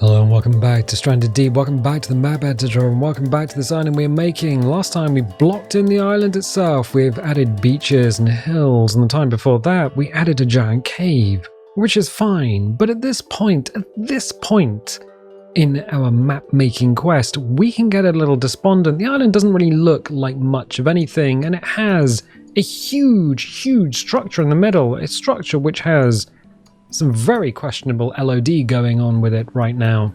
Hello and welcome back to Stranded Deep, welcome back to the map editor, and welcome back to this island we're making. Last time we blocked in the island itself, we've added beaches and hills, and the time before that we added a giant cave, which is fine, but at this point in our map making quest, we can get a little despondent. The island doesn't really look like much of anything, and it has a huge structure in the middle, a structure which has some very questionable LOD going on with it right now.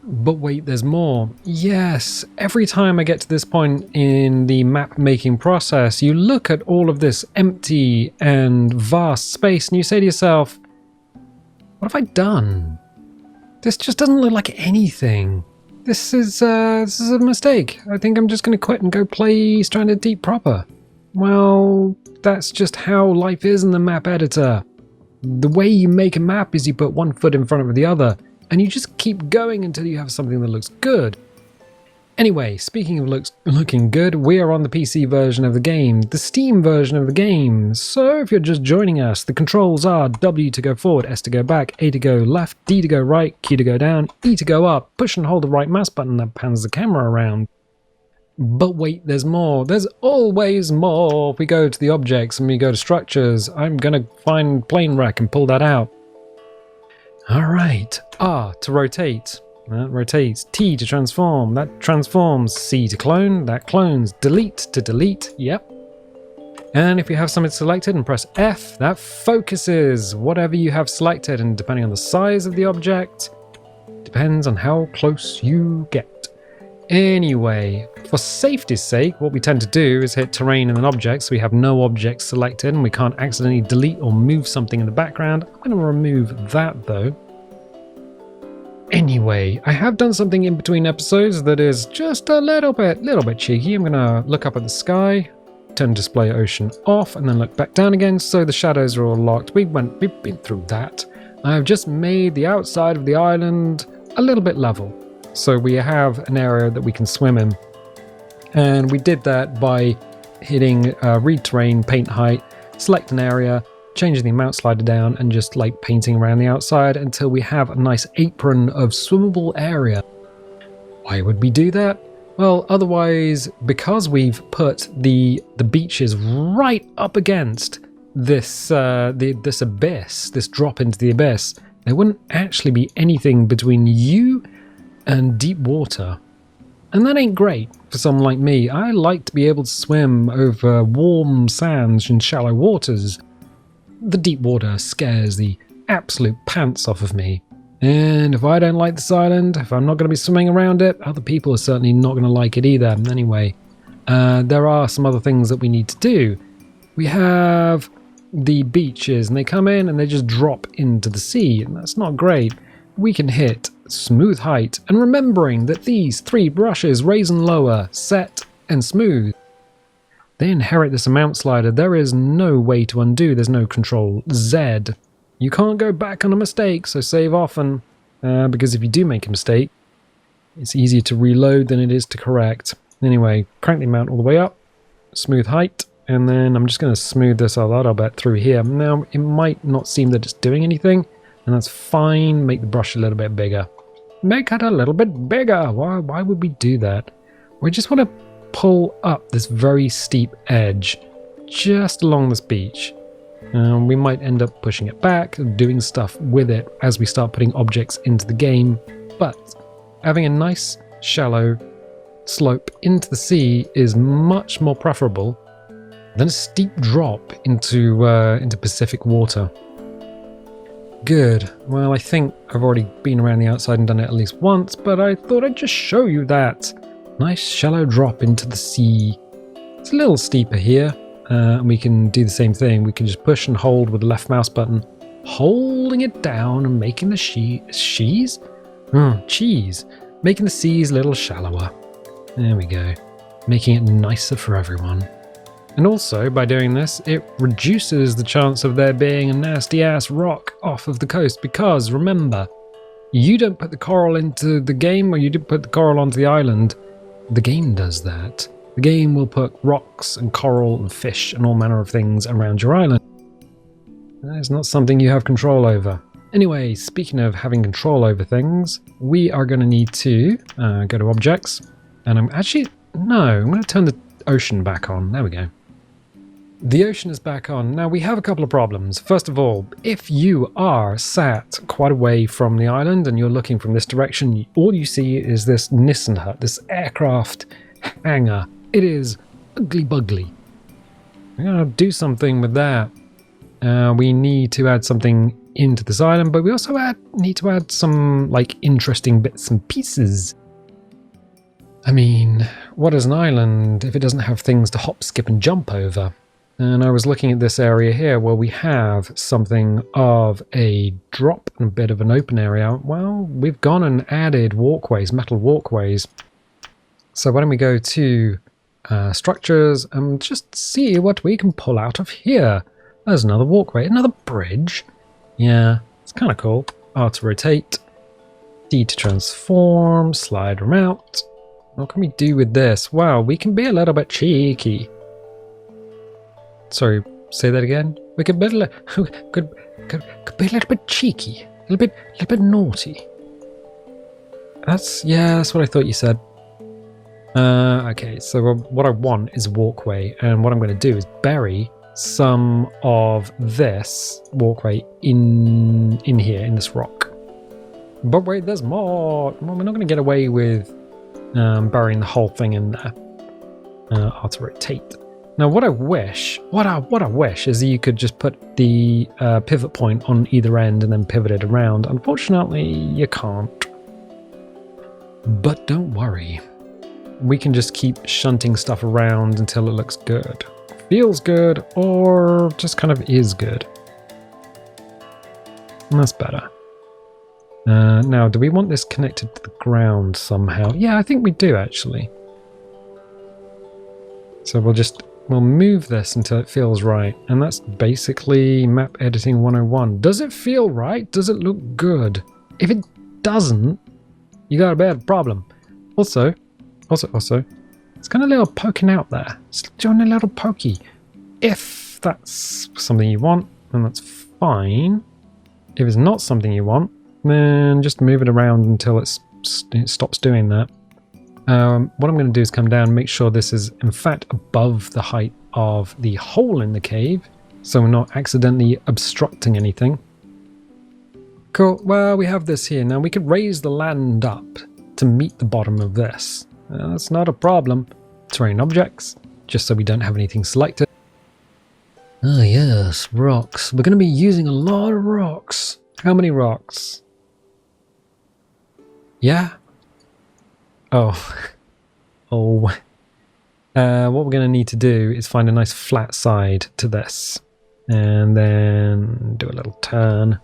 But wait, there's more. Yes, every time I get to this point in the map making process, you look at all of this empty and vast space and you say to yourself, what have I done? This just doesn't look like anything. This is a mistake. I think I'm just going to quit and go play Stranded Deep proper. Well, that's just how life is in the map editor. The way you make a map is you put one foot in front of the other, and you just keep going until you have something that looks good. Anyway, speaking of looking good, we are on the PC version of the game, the Steam version of the game. So if you're just joining us, the controls are W to go forward, S to go back, A to go left, D to go right, Q to go down, E to go up. Push and hold the right mouse button that pans the camera around. But wait, there's more. There's always more. If we go to the objects and we go to structures, I'm going to find plane wreck and pull that out. All right. R to rotate. That rotates. T to transform. That transforms. C to clone. That clones. Delete to delete. Yep. And if you have something selected and press F, that focuses whatever you have selected. And depending on the size of the object, depends on how close you get. Anyway, for safety's sake, what we tend to do is hit terrain and then objects, so we have no objects selected and we can't accidentally delete or move something in the background. I'm going to remove that though. Anyway, I have done something in between episodes that is just a little bit cheeky. I'm going to look up at the sky, turn display ocean off, and then look back down again so the shadows are all locked. We've been through that. I've just made the outside of the island a little bit level. So we have an area that we can swim in. And we did that by hitting read terrain, paint height, select an area, changing the amount slider down, and just like painting around the outside until we have a nice apron of swimmable area. Why would we do that? Well, otherwise, because we've put the beaches right up against this this abyss, this drop into the abyss, there wouldn't actually be anything between you and deep water. And that ain't great for someone like me. I like to be able to swim over warm sands and shallow waters. The deep water scares the absolute pants off of me. And if I don't like this island, if I'm not going to be swimming around it, other people are certainly not going to like it either. Anyway, there are some other things that we need to do. We have the beaches, and they come in and they just drop into the sea, and that's not great. We can hit smooth height, and remembering that these three brushes, raise and lower, set and smooth, they inherit this amount slider. There is no way to undo. There's no control Z. You can't go back on a mistake, so save often, because if you do make a mistake, it's easier to reload than it is to correct. Anyway, crank the amount all the way up, smooth height, and then I'm just going to smooth this a lot, I'll bet, through here. Now, it might not seem that it's doing anything, and that's fine. Make the brush a little bit bigger. Make it a little bit bigger. Why would we do that? We just want to pull up this very steep edge just along this beach. We might end up pushing it back, doing stuff with it as we start putting objects into the game. But having a nice shallow slope into the sea is much more preferable than a steep drop into Pacific water. Good. Well, I think I've already been around the outside and done it at least once, but I thought I'd just show you that. Nice shallow drop into the sea. It's a little steeper here, and we can do the same thing. We can just push and hold with the left mouse button, holding it down and making the cheese? Cheese. Making the seas a little shallower. There we go. Making it nicer for everyone. And also, by doing this, it reduces the chance of there being a nasty-ass rock off of the coast, because, remember, you don't put the coral into the game, or you don't put the coral onto the island. The game does that. The game will put rocks and coral and fish and all manner of things around your island. That is not something you have control over. Anyway, speaking of having control over things, we are going to need to go to objects. And I'm going to turn the ocean back on. There we go. The ocean is back on. Now we have a couple of problems. First of all, if you are sat quite away from the island and you're looking from this direction, all you see is this Nissen hut, this aircraft hangar. It is ugly bugly. We're going to do something with that. We need to add something into this island, but we also need to add some interesting bits and pieces. I mean, what is an island if it doesn't have things to hop, skip and jump over? And I was looking at this area here where we have something of a drop and a bit of an open area. Well, we've gone and added walkways, metal walkways. So why don't we go to structures and just see what we can pull out of here. There's another walkway, another bridge. Yeah, it's kind of cool. R to rotate, D to transform, slide them out. What can we do with this? Wow, we can be a little bit cheeky. Sorry, say that again. We could be a little bit cheeky, a little bit naughty. That's what I thought you said. Okay, so what I want is a walkway, and what I'm going to do is bury some of this walkway in here, in this rock. But wait, there's more. Well, we're not going to get away with burying the whole thing in there. R to rotate. Now, what I wish is that you could just put the pivot point on either end and then pivot it around. Unfortunately, you can't. But don't worry. We can just keep shunting stuff around until it looks good. Feels good, or just kind of is good. And that's better. Now, do we want this connected to the ground somehow? Yeah, I think we do, actually. So we'll move this until it feels right. And that's basically map editing 101. Does it feel right? Does it look good? If it doesn't, you got a bad problem. Also, it's kind of a little poking out there. It's doing a little pokey. If that's something you want, then that's fine. If it's not something you want, then just move it around until it stops doing that. What I'm going to do is come down and make sure this is in fact above the height of the hole in the cave, so we're not accidentally obstructing anything. Cool, well, we have this here. Now we could raise the land up to meet the bottom of this. That's not a problem. Terrain objects, just so we don't have anything selected. Ah yes, rocks. We're going to be using a lot of rocks. How many rocks? Yeah? Oh. What we're going to need to do is find a nice flat side to this. And then do a little turn.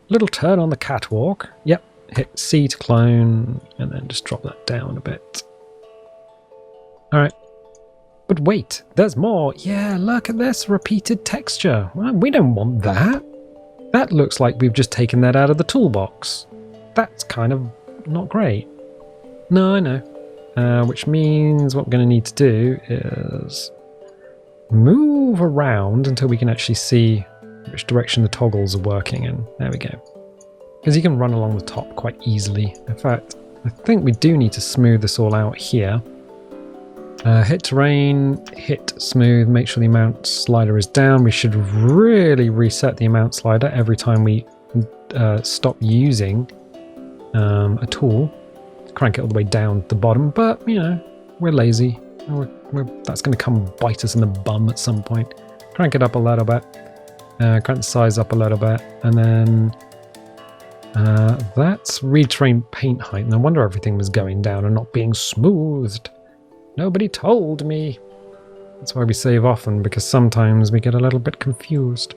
Little turn on the catwalk. Yep. Hit C to clone. And then just drop that down a bit. Alright. But wait, there's more. Yeah, look at this repeated texture. Well, we don't want that. That looks like we've just taken that out of the toolbox. That's kind of not great. No, I know. Which means what we're going to need to do is move around until we can actually see which direction the toggles are working in. There we go. Because you can run along the top quite easily. In fact, I think we do need to smooth this all out here. Hit terrain, hit smooth, make sure the amount slider is down. We should really reset the amount slider every time we stop using a tool. Crank it all the way down to the bottom, but you know, we're lazy. That's going to come bite us in the bum at some point. Crank it up a little bit, crank the size up a little bit, and then that's retrain paint height. No wonder everything was going down and not being smoothed. Nobody told me. That's why we save often, because sometimes we get a little bit confused.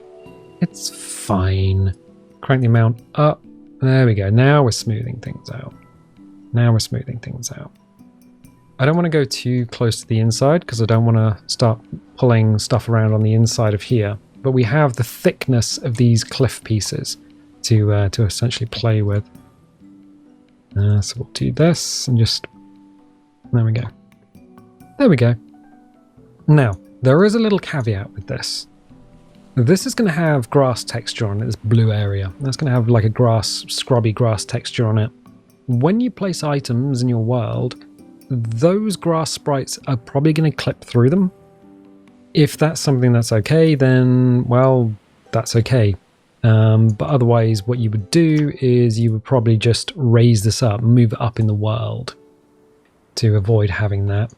It's fine. Crank the amount up. There we go. Now we're smoothing things out. I don't want to go too close to the inside because I don't want to start pulling stuff around on the inside of here. But we have the thickness of these cliff pieces to essentially play with. So we'll do this and just... There we go. There we go. Now, there is a little caveat with this. This is going to have grass texture on it, this blue area. That's going to have like a scrubby grass texture on it. When you place items in your world, those grass sprites are probably going to clip through them. If that's something that's okay, then, well, that's okay. But otherwise, what you would do is you would probably just raise this up, move it up in the world to avoid having that.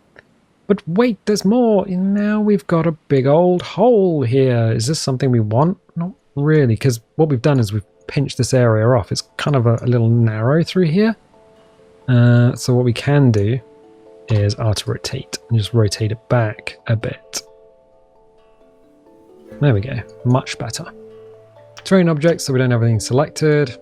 But wait, there's more. Now we've got a big old hole here. Is this something we want? Not really, because what we've done is we've pinched this area off. It's kind of a little narrow through here. So what we can do is auto rotate and just rotate it back a bit. There we go. Much better. Terrain objects, so we don't have anything selected.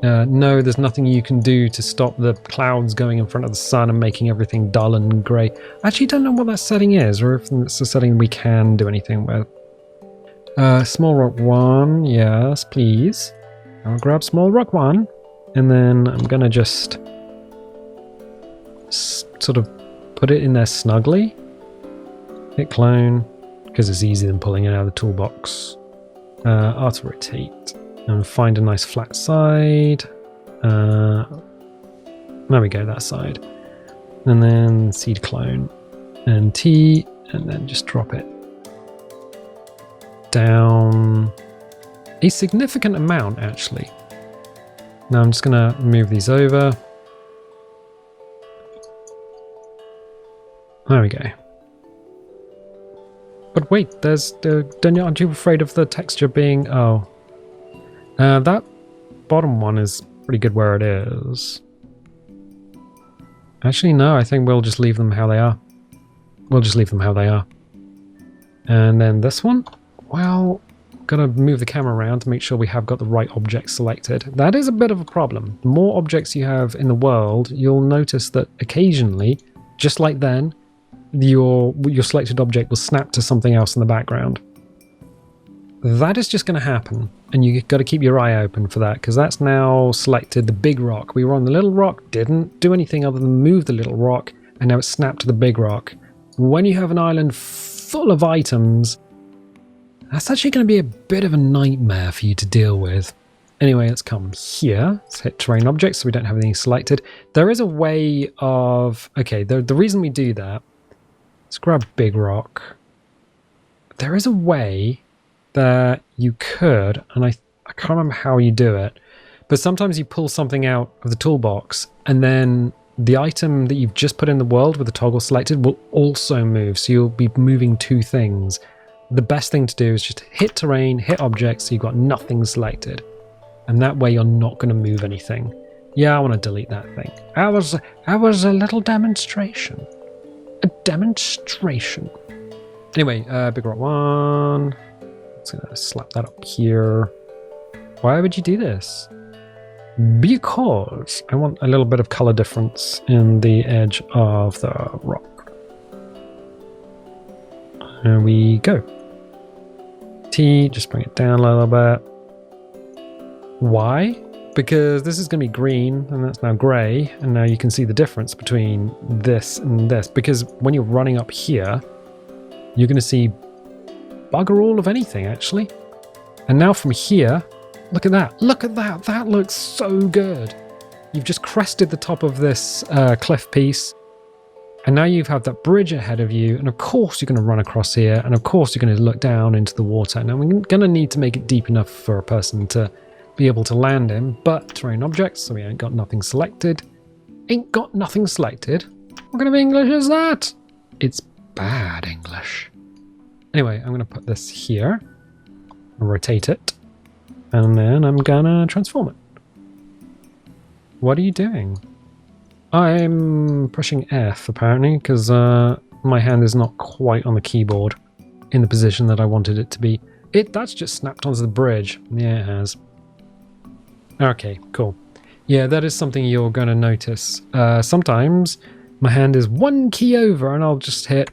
No, there's nothing you can do to stop the clouds going in front of the sun and making everything dull and grey. I actually don't know what that setting is, or if it's a setting we can do anything with. Small rock 1, yes, please. I'll grab small rock 1, and then I'm going to just sort of put it in there snugly. Hit clone, because it's easier than pulling it out of the toolbox. Auto rotate. And find a nice flat side. There we go, that side. And then seed clone and T, and then just drop it down a significant amount, actually. Now I'm just going to move these over. There we go. But wait, aren't you afraid of the texture being... Oh. That bottom one is pretty good where it is. Actually, no, I think we'll just leave them how they are. We'll just leave them how they are. And then this one, well, gotta move the camera around to make sure we have got the right object selected. That is a bit of a problem. The more objects you have in the world, you'll notice that occasionally, just like then, your selected object will snap to something else in the background. That is just going to happen, and you've got to keep your eye open for that, because that's now selected the big rock. We were on the little rock, didn't do anything other than move the little rock, and now it's snapped to the big rock. When you have an island full of items, that's actually going to be a bit of a nightmare for you to deal with. Anyway, let's come here. Let's hit terrain objects so we don't have anything selected. There is a way of... Okay, the reason we do that... Let's grab big rock. There is a way that you could, and I can't remember how you do it, but sometimes you pull something out of the toolbox and then the item that you've just put in the world with the toggle selected will also move, so you'll be moving two things. The best thing to do is just hit terrain, hit objects, so you've got nothing selected, and that way you're not going to move anything. Yeah, I want to delete that thing. That was a little demonstration. A demonstration. Anyway, big rock 1. Let's slap that up here. Why would you do this? Because I want a little bit of color difference in the edge of the rock. There we go. T, just bring it down a little bit. Why? Because this is going to be green, and that's now grey, and now you can see the difference between this and this. Because when you're running up here, you're going to see bugger all of anything, actually. And now from here, look at that. Look at that. That looks so good. You've just crested the top of this cliff piece, and now you have that bridge ahead of you, and of course you're going to run across here, and of course you're going to look down into the water. Now we're going to need to make it deep enough for a person to be able to land in, but terrain objects, so we ain't got nothing selected. Ain't got nothing selected? What kind of English is that? It's bad English. Anyway, I'm going to put this here, rotate it, and then I'm going to transform it. What are you doing? I'm pushing F, apparently, because my hand is not quite on the keyboard in the position that I wanted it to be. That's just snapped onto the bridge. Yeah, it has. Okay, cool. Yeah, that is something you're going to notice. Sometimes my hand is one key over and I'll just hit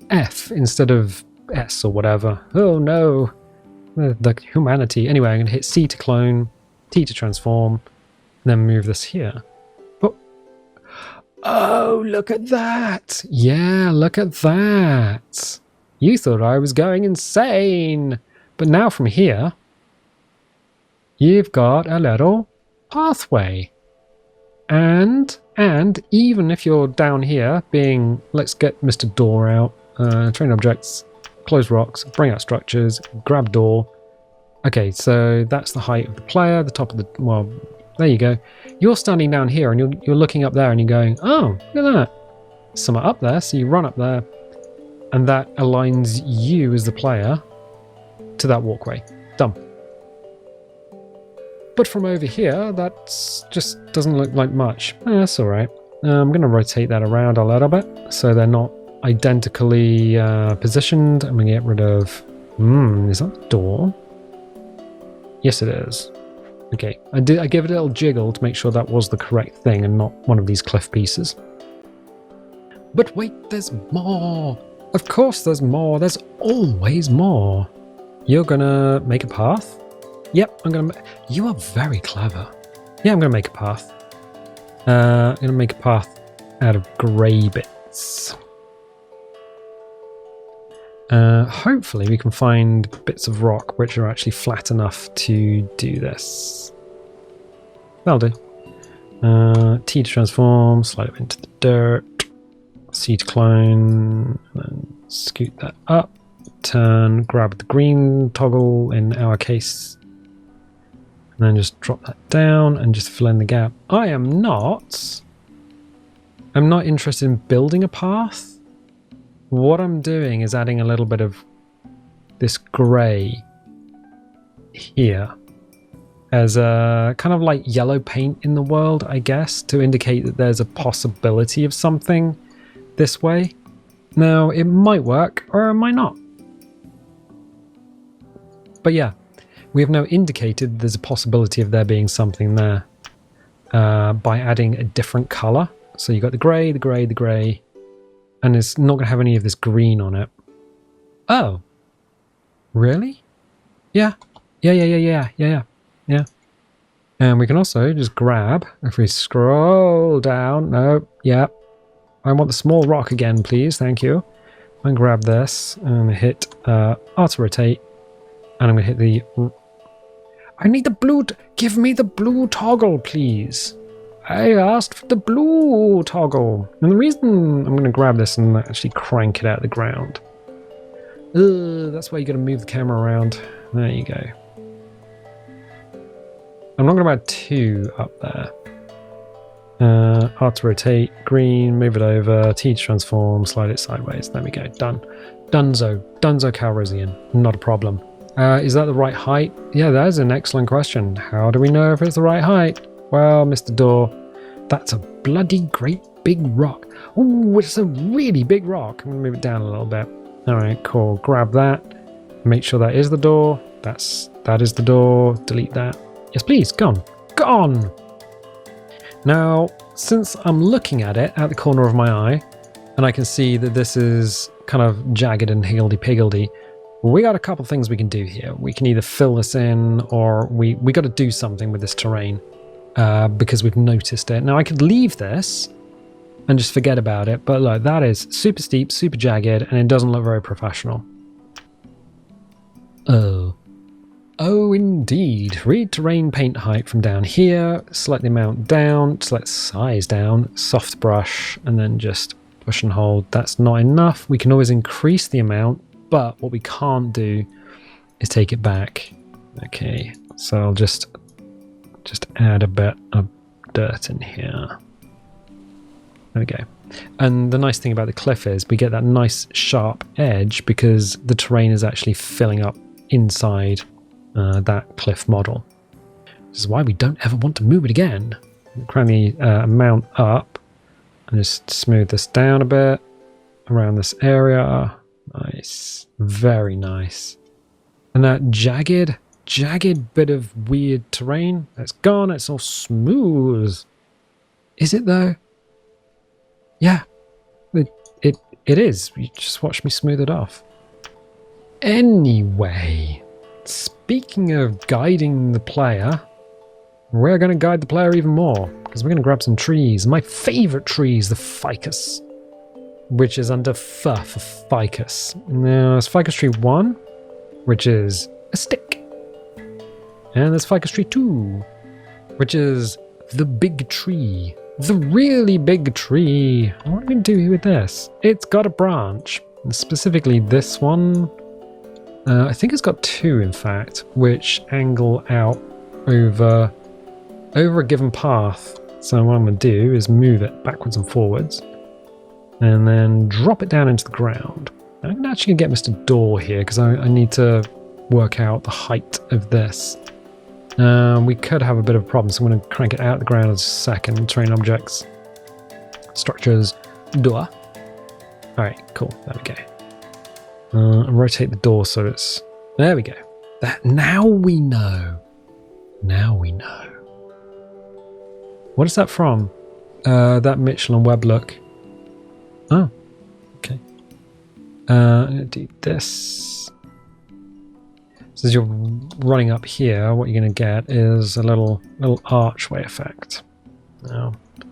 F instead of S or whatever. Oh no, the humanity. Anyway, I'm going to hit C to clone, T to transform, then move this here. Oh, look at that. Yeah, look at that. You thought I was going insane. But now from here, you've got a little pathway. And even if you're down here being, let's get Mr. Door out, train objects, close rocks, bring out structures, grab door. Okay, so that's the height of the player, the top of the, well, there you go. You're standing down here and you're looking up there and you're going, oh, look at that. Somewhere up there, so you run up there and that aligns you as the player to that walkway. Done. But from over here, that just doesn't look like much. That's all right. I'm going to rotate that around a little bit so they're not identically positioned. I'm going to get rid of... is that the door? Yes, it is. Okay, I gave it a little jiggle to make sure that was the correct thing and not one of these cliff pieces. But wait, there's more! Of course there's more. There's always more. You're going to make a path? Yep, I'm going to... You are very clever. Yeah, I'm going to make a path. I'm going to make a path out of grey bits. Hopefully we can find bits of rock which are actually flat enough to do this. That'll do. T to transform, slide it into the dirt. C to clone, and then scoot that up. Turn, grab the green toggle in our case. And then just drop that down and just fill in the gap. I'm not interested in building a path. What I'm doing is adding a little bit of this grey here as a kind of like yellow paint in the world, I guess, to indicate that there's a possibility of something this way. Now, it might work or it might not. But yeah, we have now indicated there's a possibility of there being something there by adding a different colour. So you've got the grey, the grey, the grey, and it's not going to have any of this green on it. Oh, really? Yeah. And we can also just grab, if we scroll down, no, yeah. I want the small rock again, please, thank you. And grab this and hit auto rotate. And I'm going to hit the... I need the blue... Give me the blue toggle, please. I asked for the blue toggle. And the reason I'm going to grab this and actually crank it out of the ground. That's why you got to move the camera around. There you go. I'm not going to add 2 up there. Auto rotate, green, move it over, T to transform, slide it sideways. There we go, done. Dunzo Calrissian, not a problem. Is that the right height? Yeah, that is an excellent question. How do we know if it's the right height? Well, Mr. Door, that's a bloody great big rock. Ooh, it's a really big rock. I'm going to move it down a little bit. All right, cool. Grab that. Make sure that is the door. That is the door. Delete that. Yes, please. Gone. Gone! Now, since I'm looking at it at the corner of my eye, and I can see that this is kind of jagged and higgledy-piggledy, we got a couple things we can do here. We can either fill this in, or we got to do something with this terrain because we've noticed it. Now, I could leave this and just forget about it, but look, that is super steep, super jagged, and it doesn't look very professional. Oh, indeed. Read terrain paint height from down here, select the amount down, select size down, soft brush, and then just push and hold. That's not enough. We can always increase the amount, but what we can't do is take it back. Okay, so I'll just add a bit of dirt in here. There we go. And the nice thing about the cliff is we get that nice sharp edge because the terrain is actually filling up inside that cliff model. This is why we don't ever want to move it again. Crank the amount up and just smooth this down a bit around this area. Nice, very nice. And that jagged bit of weird terrain, that's gone. It's all smooth. Is it though? Yeah, it is. You just watch me smooth it off. Anyway, speaking of guiding the player, we're going to guide the player even more because we're going to grab some trees. My favorite trees, the ficus, which is under F for ficus. Now, it's ficus tree 1, which is a stick. And there's ficus tree 2, which is the big tree. The really big tree. What are we going to do with this? It's got a branch. And specifically this one. I think it's got 2, in fact, which angle out over a given path. So what I'm going to do is move it backwards and forwards. And then drop it down into the ground. I'm actually going to get Mr. Door here because I need to work out the height of this. We could have a bit of a problem, so I'm going to crank it out of the ground as a second. Terrain objects. Structures. Door. Alright, cool. There we go. And rotate the door so it's... There we go. Now we know. Now we know. What is that from? That Mitchell and Webb look. Oh, okay. I'm going to do this. So as you're running up here, what you're going to get is a little archway effect. Now, is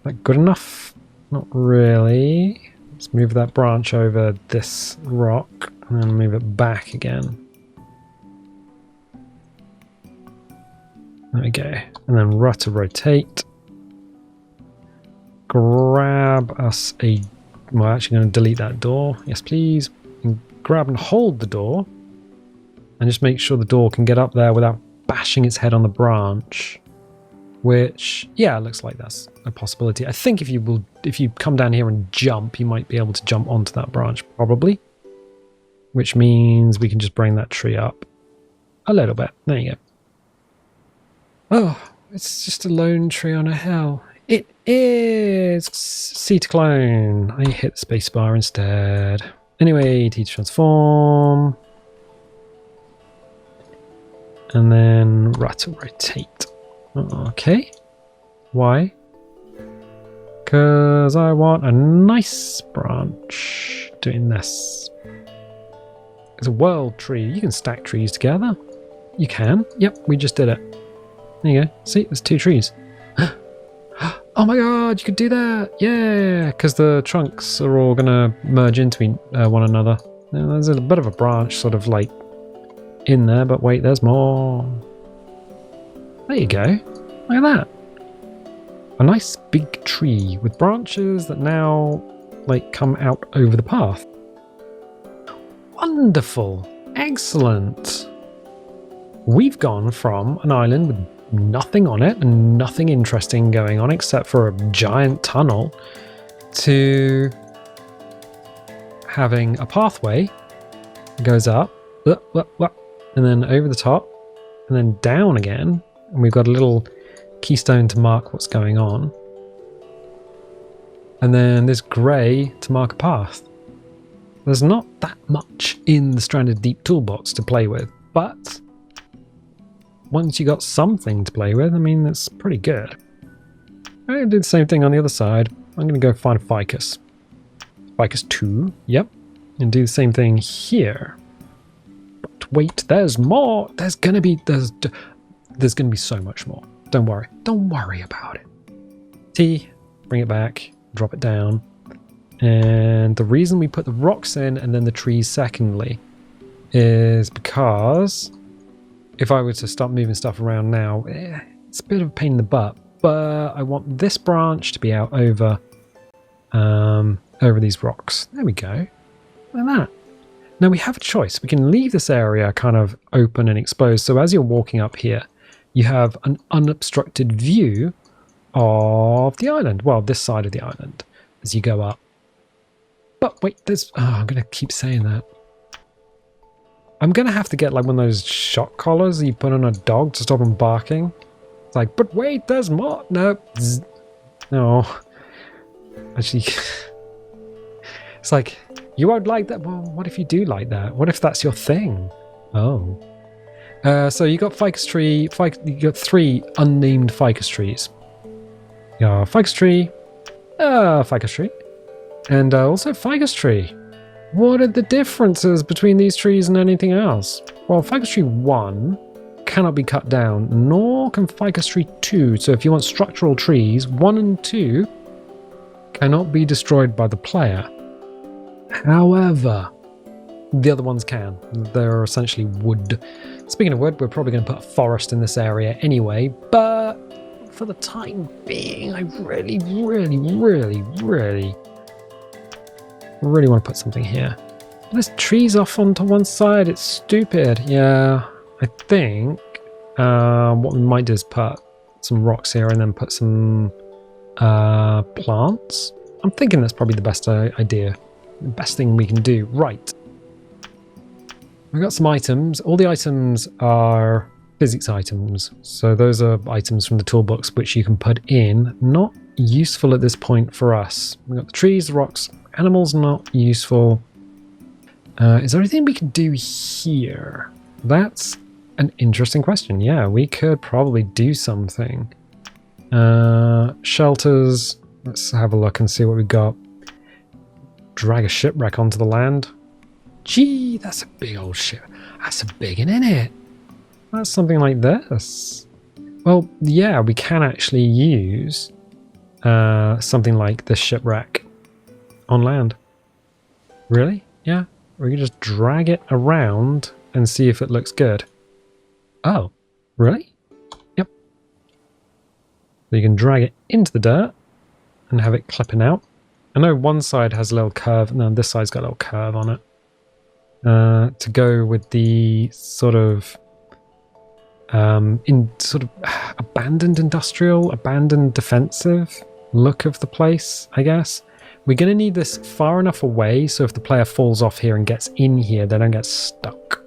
that good enough? Not really. Let's move that branch over this rock and then move it back again. There we go. And then rotate. Grab us a... Well, actually going to delete that door. Yes, please. And grab and hold the door. And just make sure the door can get up there without bashing its head on the branch. Which, yeah, looks like that's a possibility. I think if you come down here and jump, you might be able to jump onto that branch, probably. Which means we can just bring that tree up a little bit. There you go. Oh, it's just a lone tree on a hill. It is! C to clone. I hit the spacebar instead. Anyway, T to transform. And then rotate. Okay. Why? Because I want a nice branch doing this. It's a world tree. You can stack trees together. You can. Yep, we just did it. There you go. See, there's 2 trees. Oh my god, you could do that! Yeah! Because the trunks are all going to merge into one another. Now, there's a bit of a branch sort of like in there, but wait, there's more. There you go. Look at that. A nice big tree with branches that now like come out over the path. Wonderful. Excellent. We've gone from an island with nothing on it and nothing interesting going on except for a giant tunnel to having a pathway that goes up and then over the top and then down again, and we've got a little keystone to mark what's going on, and then this grey to mark a path. There's not that much in the Stranded Deep toolbox to play with, but once you got something to play with, I mean, that's pretty good. I'm going to do the same thing on the other side. I'm going to go find a ficus. Ficus 2, yep. And do the same thing here. But wait, there's more. There's going to be so much more. Don't worry. Don't worry about it. T, bring it back, drop it down. And the reason we put the rocks in and then the trees secondly is because if I were to start moving stuff around now, it's a bit of a pain in the butt, but I want this branch to be out over these rocks. There we go. Like that. Now we have a choice. We can leave this area kind of open and exposed. So as you're walking up here, you have an unobstructed view of the island. Well, this side of the island as you go up. But wait, I'm going to keep saying that. I'm going to have to get like one of those shock collars that you put on a dog to stop him barking. It's like, but wait, there's more. No. No. Actually, it's like, you won't like that. Well, what if you do like that? What if that's your thing? Oh. So you got ficus tree. You got 3 unnamed ficus trees. Yeah, ficus tree. Ficus tree. And also ficus tree. What are the differences between these trees and anything else? Well, ficus tree 1 cannot be cut down, nor can ficus tree 2. So if you want structural trees, 1 and 2 cannot be destroyed by the player. However, The other ones can. They're essentially wood. Speaking of wood, we're probably going to put a forest in this area anyway, but for the time being, I really want to put something here. There's trees off onto one side. It's stupid. Yeah, I think what we might do is put some rocks here and then put some plants. I'm thinking that's probably the best idea. The best thing we can do. Right. We've got some items. All the items are physics items. So those are items from the toolbox which you can put in. Not useful at this point for us. We've got the trees, the rocks, animals not useful. Is there anything we can do here? That's an interesting question. Yeah, we could probably do something. Shelters. Let's have a look and see what we've got. Drag a shipwreck onto the land. Gee, that's a big old ship. That's a big one, isn't it? That's something like this. Well, yeah, we can actually use something like this shipwreck on land. Really? Yeah. We can just drag it around and see if it looks good. Oh, really? Yep. So you can drag it into the dirt and have it clipping out. I know one side has a little curve, and then this side's got a little curve on it. To go with the sort of abandoned industrial, abandoned defensive look of the place, I guess. We're going to need this far enough away so if the player falls off here and gets in here, they don't get stuck.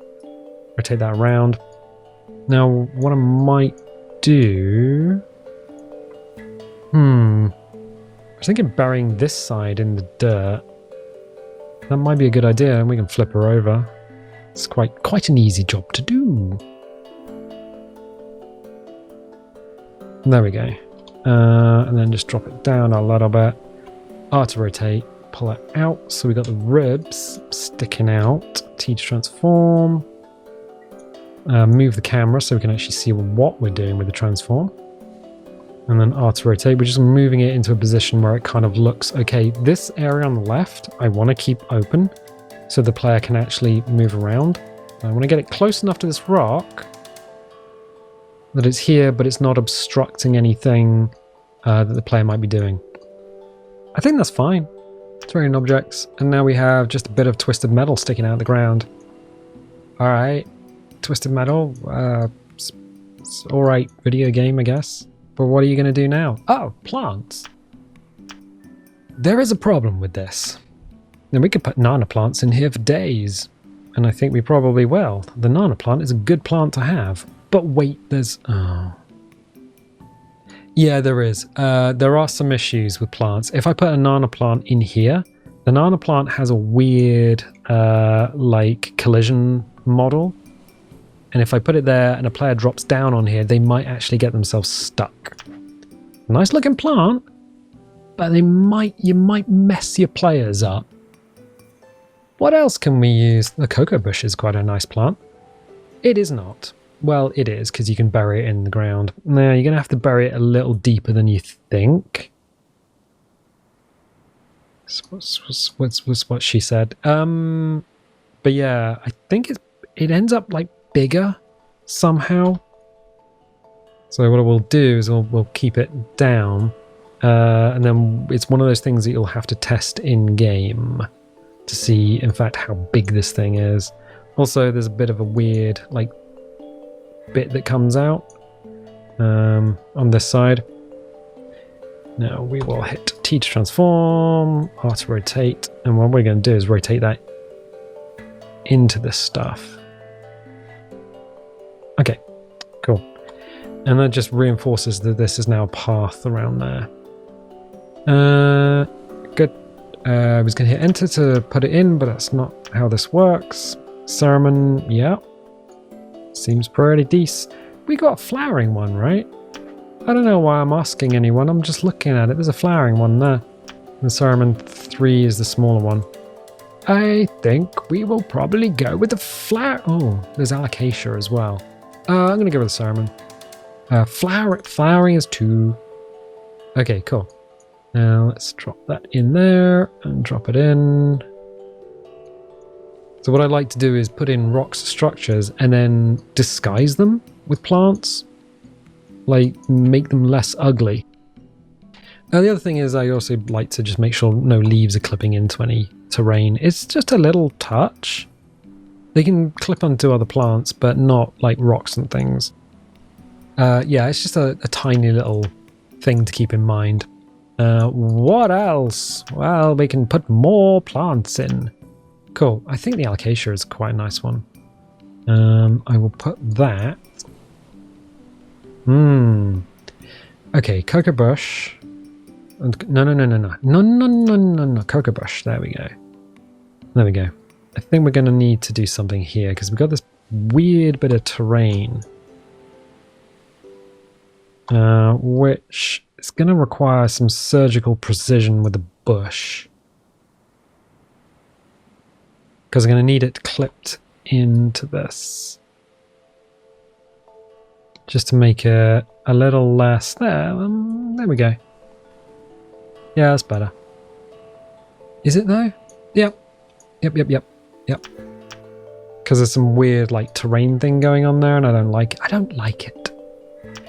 Rotate that around. Now, what I might do... I was thinking burying this side in the dirt. That might be a good idea, and we can flip her over. It's quite an easy job to do. There we go. And then just drop it down a little bit. R to rotate, pull it out. So we got the ribs sticking out. T to transform. Move the camera so we can actually see what we're doing with the transform. And then R to rotate. We're just moving it into a position where it kind of looks, okay, this area on the left, I want to keep open so the player can actually move around. I want to get it close enough to this rock that it's here, but it's not obstructing anything that the player might be doing. I think that's fine. Terrain objects. And now we have just a bit of twisted metal sticking out of the ground. Alright. Twisted metal. It's alright video game, I guess. But what are you going to do now? Oh, plants. There is a problem with this. Then we could put nana plants in here for days. And I think we probably will. The nana plant is a good plant to have. But wait, there's... Oh. Yeah, there is. There are some issues with plants. If I put a nana plant in here, the nana plant has a weird collision model. And if I put it there and a player drops down on here, they might actually get themselves stuck. Nice looking plant, but you might mess your players up. What else can we use? The cocoa bush is quite a nice plant. It is not. Well, it is, because you can bury it in the ground. Now, you're going to have to bury it a little deeper than you think. What's what she said. But yeah, I think it ends up like bigger somehow. So what we'll do is we'll keep it down. And then it's one of those things that you'll have to test in-game to see, in fact, how big this thing is. Also, there's a bit of a weird, bit that comes out on this side. Now we will hit T to transform, R to rotate, and what we're going to do is rotate that into this stuff. Okay, cool. And that just reinforces that this is now a path around there. Good. I was going to hit enter to put it in, but that's not how this works. Ceremon, yeah. Seems pretty decent. We got a flowering one, right? I don't know why I'm asking anyone. I'm just looking at it. There's a flowering one there. And Ceremon 3 is the smaller one. I think we will probably go with the flower. Oh, there's alocasia as well. I'm going to go with the Ceremon. Flowering is 2. Okay, cool. Now let's drop that in there and drop it in. So what I like to do is put in rocks structures and then disguise them with plants. Like, make them less ugly. The other thing is I also like to just make sure no leaves are clipping into any terrain. It's just a little touch. They can clip onto other plants, but not like rocks and things. Yeah, it's just a tiny little thing to keep in mind. What else? Well, we can put more plants in. Cool. I think the alocasia is quite a nice one. I will put that. Okay, cocoa bush. No. Cocoa bush. There we go. There we go. I think we're going to need to do something here because we've got this weird bit of terrain. Which is going to require some surgical precision with the bush. Because I'm going to need it clipped into this. Just to make it a little less... There we go. Yeah, that's better. Is it though? Yep. Yep. Because there's some weird like terrain thing going on there and I don't like it. I don't like it.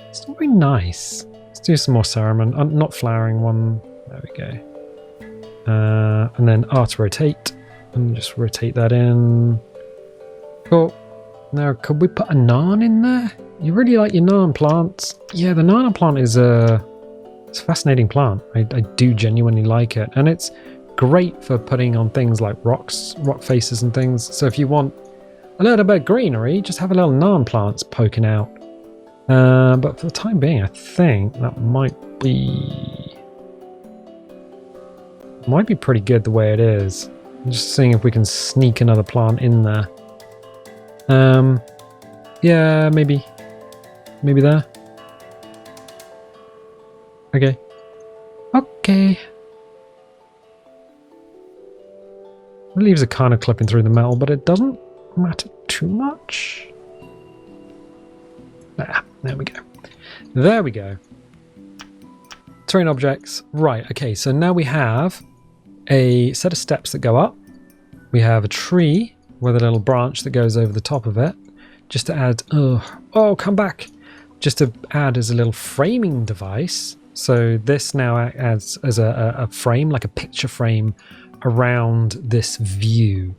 It's not very nice. Let's do some more ceremon. Not flowering one. There we go. And then art rotate. And just rotate that in. Cool. Now, could we put a naan in there? You really like your naan plants? Yeah, the naan plant is it's a fascinating plant. I do genuinely like it. And it's great for putting on things like rocks, rock faces and things. So if you want a little bit of greenery, just have a little naan plants poking out. But for the time being, I think that might be pretty good the way it is. I'm just seeing if we can sneak another plant in there. Yeah, maybe there. Okay. The leaves are kind of clipping through the metal, but it doesn't matter too much. There we go. Terrain objects. Right, okay, so now we have a set of steps that go up. We have a tree with a little branch that goes over the top of it. Just to add... Oh, come back! Just to add as a little framing device. So this now adds as a frame, like a picture frame, around this view.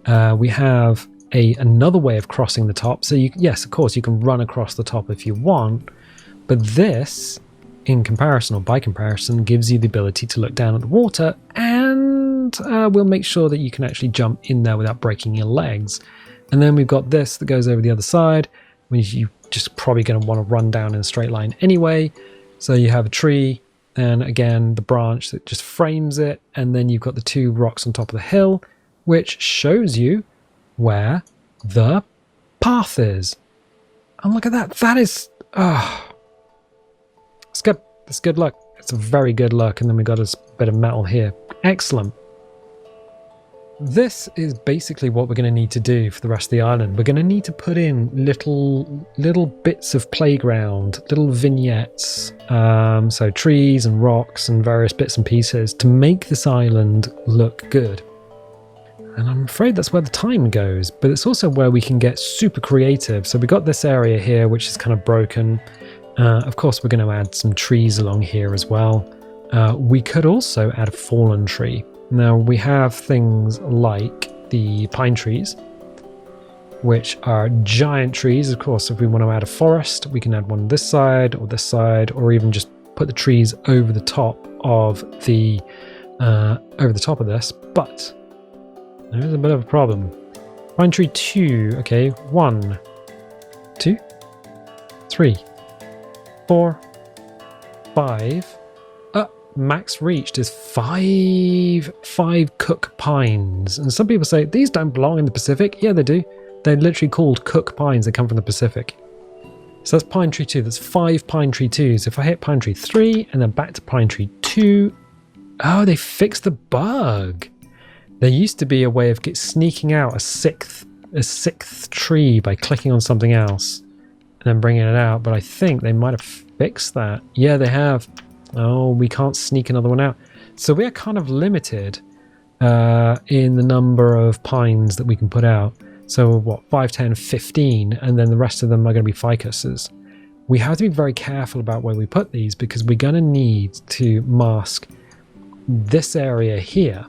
We have another way of crossing the top. So yes, of course, you can run across the top if you want, but this, in comparison or by comparison, gives you the ability to look down at the water, and we'll make sure that you can actually jump in there without breaking your legs. And then we've got this that goes over the other side, which you just probably going to want to run down in a straight line anyway. So you have a tree, and again the branch that just frames it, and then you've got the two rocks on top of the hill, which shows you where the path is. And look at that. That is... it's good. It's good luck. It's a very good luck. And then we got a bit of metal here. Excellent. This is basically what we're going to need to do for the rest of the island. We're going to need to put in little bits of playground, little vignettes, so trees and rocks and various bits and pieces to make this island look good. And I'm afraid that's where the time goes, but it's also where we can get super creative. So we got this area here, which is kind of broken. Of course, we're going to add some trees along here as well. We could also add a fallen tree. Now, we have things like the pine trees, which are giant trees. Of course, if we want to add a forest, we can add one this side, or even just put the trees over the top of this. But there's a bit of a problem. Pine tree 2. Okay, 1, 2, 3, 4, 5. Max reached is 5 cook pines. And some people say, these don't belong in the Pacific. Yeah, they do. They're literally called cook pines. They come from the Pacific. So that's pine tree 2. That's 5 pine tree 2s. If I hit pine tree 3 and then back to pine tree 2. Oh, they fixed the bug. There used to be a way of sneaking out a sixth tree by clicking on something else and then bringing it out. But I think they might have fixed that. Yeah, they have. Oh, we can't sneak another one out. So we are kind of limited in the number of pines that we can put out. So what, 5, 10, 15, and then the rest of them are going to be ficuses. We have to be very careful about where we put these because we're going to need to mask this area here.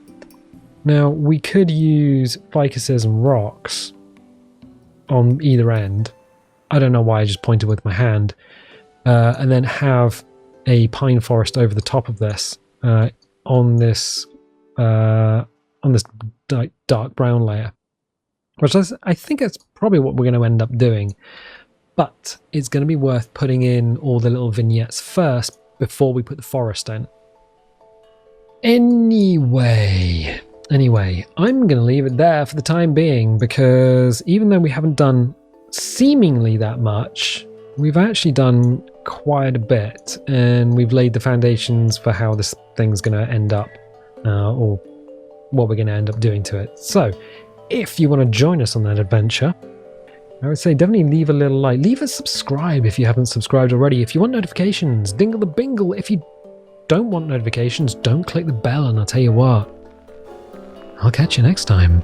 Now, we could use ficuses and rocks on either end. I don't know why I just pointed with my hand. And then have a pine forest over the top of this on this dark brown layer. Which I think that's probably what we're going to end up doing. But it's going to be worth putting in all the little vignettes first before we put the forest in. Anyway, I'm going to leave it there for the time being because even though we haven't done seemingly that much, we've actually done quite a bit and we've laid the foundations for how this thing's going to end up or what we're going to end up doing to it. So, if you want to join us on that adventure, I would say definitely leave a little like, leave a subscribe if you haven't subscribed already. If you want notifications, dingle the bingle. If you don't want notifications, don't click the bell, and I'll tell you what, I'll catch you next time.